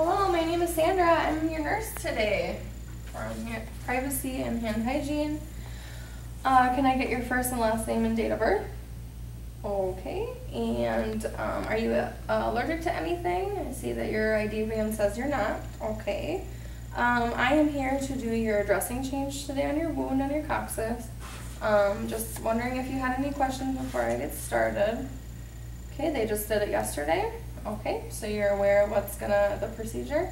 Hello, my name is Sandra. I'm your nurse today for privacy and hand hygiene. Can I get your first and last name and date of birth? Okay, and are you allergic to anything? I see that your ID band says you're not. Okay. I am here to do your dressing change today on your wound on your coccyx. Just wondering if you had any questions before I get started. Okay, they just did it yesterday. Okay, so you're aware of the procedure?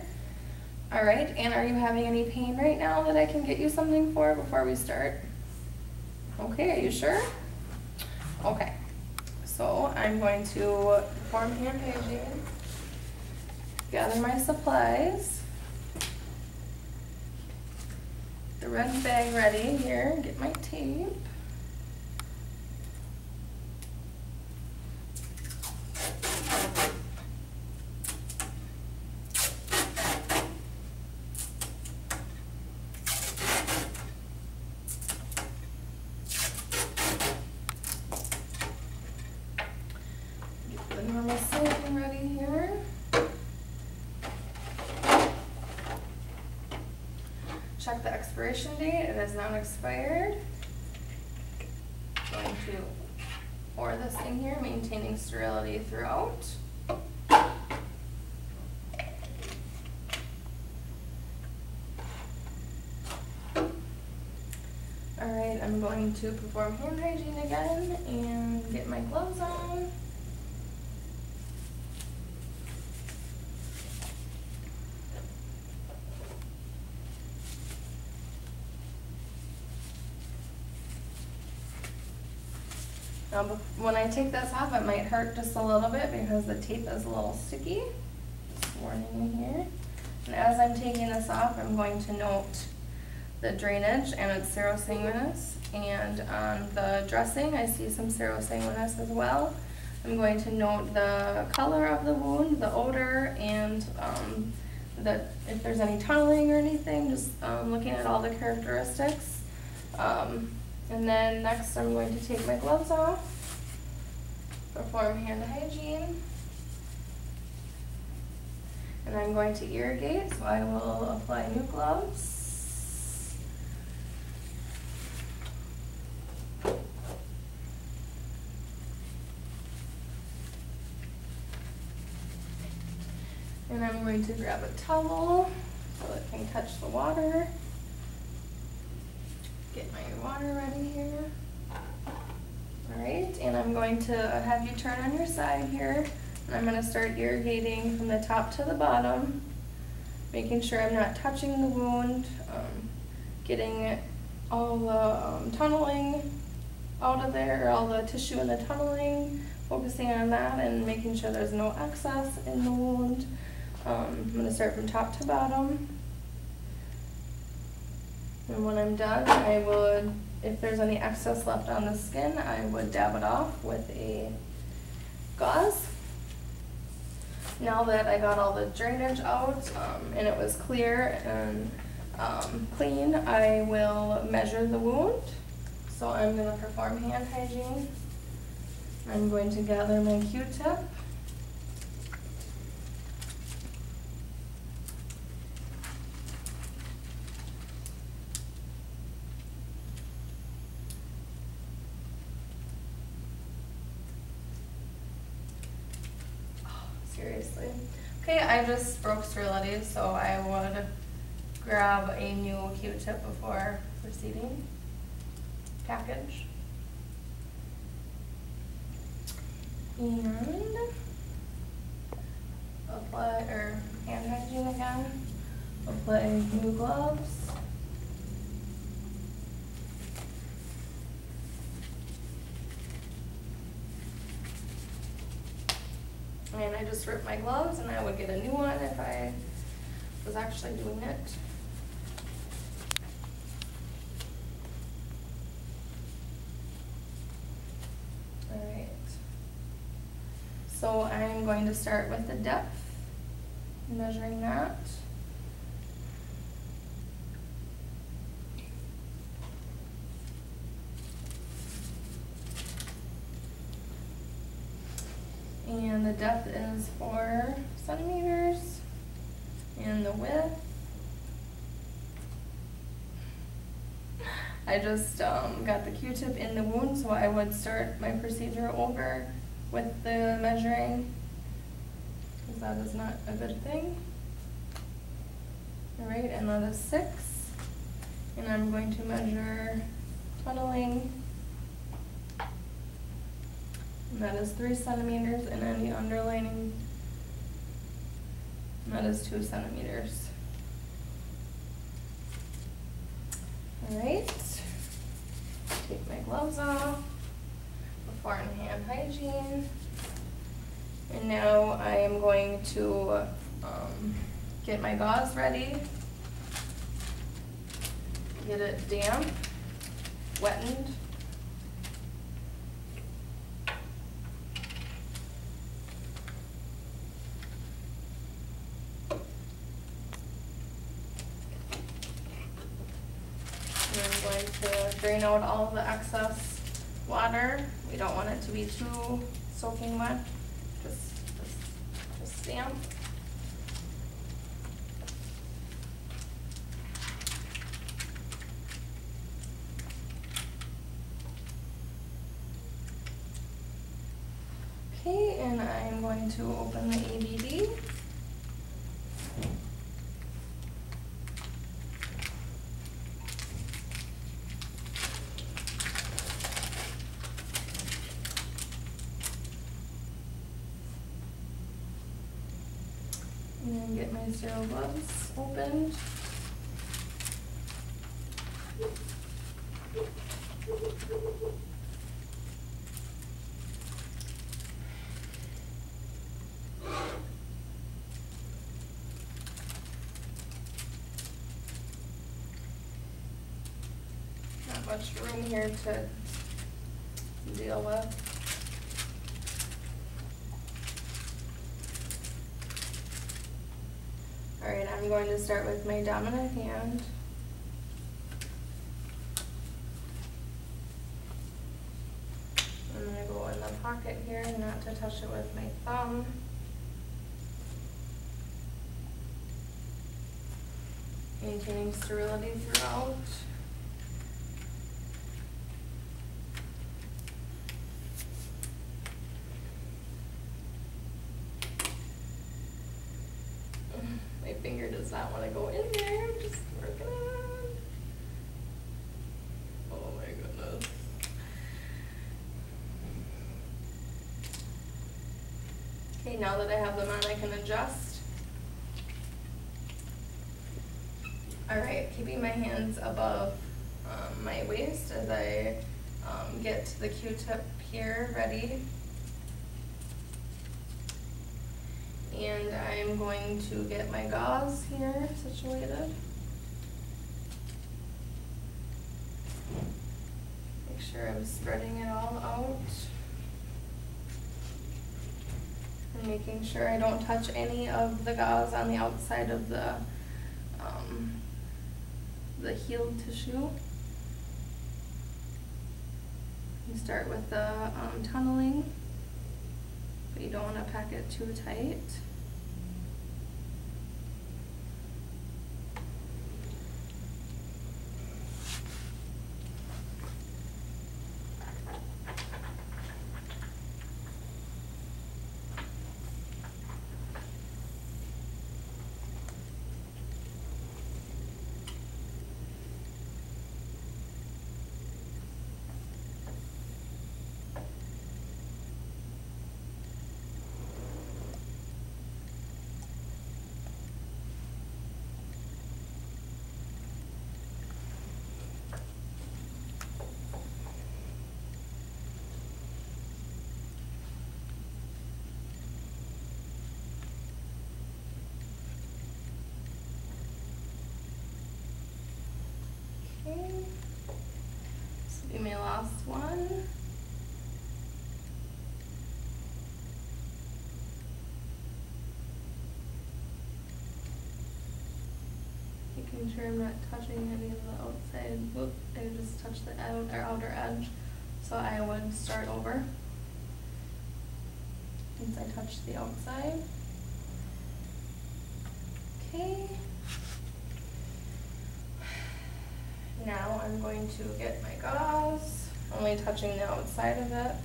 All right, and are you having any pain right now that I can get you something for before we start? Okay, are you sure? Okay, so I'm going to perform hand hygiene, gather my supplies, the red bag ready here, get my tape. The normal saline ready here. Check the expiration date. It is not expired. Going to pour this in here, maintaining sterility throughout. Alright, I'm going to perform hand hygiene again and get my gloves on. Now, when I take this off, it might hurt just a little bit because the tape is a little sticky. Just warning you here. And as I'm taking this off, I'm going to note the drainage, and it's serosanguinous. And on the dressing, I see some serosanguinous as well. I'm going to note the color of the wound, the odor, and if there's any tunneling or anything, just looking at all the characteristics. And then next I'm going to take my gloves off, perform hand hygiene, and I'm going to irrigate, so I will apply new gloves. And I'm going to grab a towel so it can catch the water. Get my water ready here. Alright, and I'm going to have you turn on your side here, and I'm going to start irrigating from the top to the bottom, making sure I'm not touching the wound, getting all the tunneling out of there, all the tissue in the tunneling, focusing on that and making sure there's no excess in the wound. I'm going to start from top to bottom. And when I'm done, I would, if there's any excess left on the skin, I would dab it off with a gauze. Now that I got all the drainage out and it was clear and clean, I will measure the wound. So I'm going to perform hand hygiene. I'm going to gather my Q-tip. Seriously. Okay, I just broke sterility, so I would grab a new Q-tip before proceeding. Package. And apply, or hand hygiene again. Apply new gloves. And I just ripped my gloves, and I would get a new one if I was actually doing it. Alright. So I'm going to start with the depth, measuring that. and the depth is 4 centimeters. and the width. I just got the Q-tip in the wound, so I would start my procedure over with the measuring, because that is not a good thing. All right, and that is 6. And I'm going to measure tunneling. And that is 3 centimeters, and then the underlining, that is 2 centimeters. All right, take my gloves off, before and hand hygiene. And now I am going to get my gauze ready, get it damp, wettened. And I'm going to drain out all the excess water. We don't want it to be too soaking wet, just damp. Okay, and I'm going to open the ABD. And then get my sterile gloves opened. Not much room here to deal with. All right, I'm going to start with my dominant hand. I'm going to go in the pocket here, not to touch it with my thumb. Maintaining sterility throughout. My finger does not want to go in there. I'm just working on. Oh my goodness. Okay, now that I have them on, I can adjust. All right, keeping my hands above my waist as I get the Q-tip here ready. And I'm going to get my gauze here situated. Make sure I'm spreading it all out. And making sure I don't touch any of the gauze on the outside of the healed tissue. You start with the tunneling, but you don't want to pack it too tight. Okay, this will be my last one. Making sure I'm not touching any of the outside. Whoop, I just touched the outer edge. So I would start over since I touched the outside. Okay. going to get my gauze, only touching the outside of it.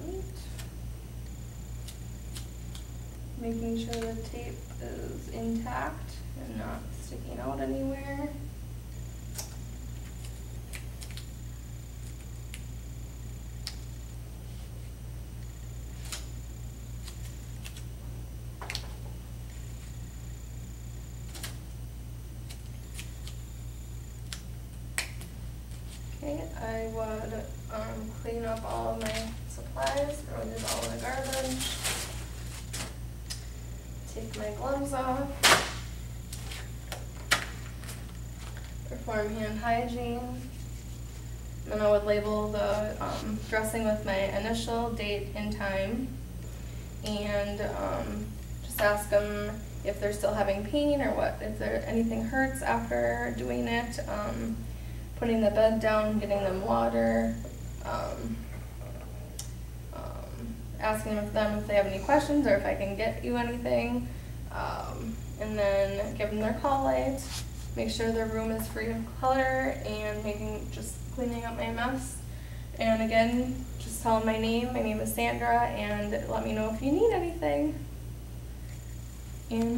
And making sure the tape is intact and not sticking out anywhere. Okay, I would clean up all of my supplies, throw these all in the garbage, take my gloves off, perform hand hygiene, and I would label the dressing with my initial, date, and time, and just ask them if they're still having pain or what, if there anything hurts after doing it. Putting the bed down, getting them water, asking them if they have any questions or if I can get you anything, and then give them their call light, make sure their room is free of clutter, and just cleaning up my mess. And again, just tell them my name is Sandra, and let me know if you need anything. And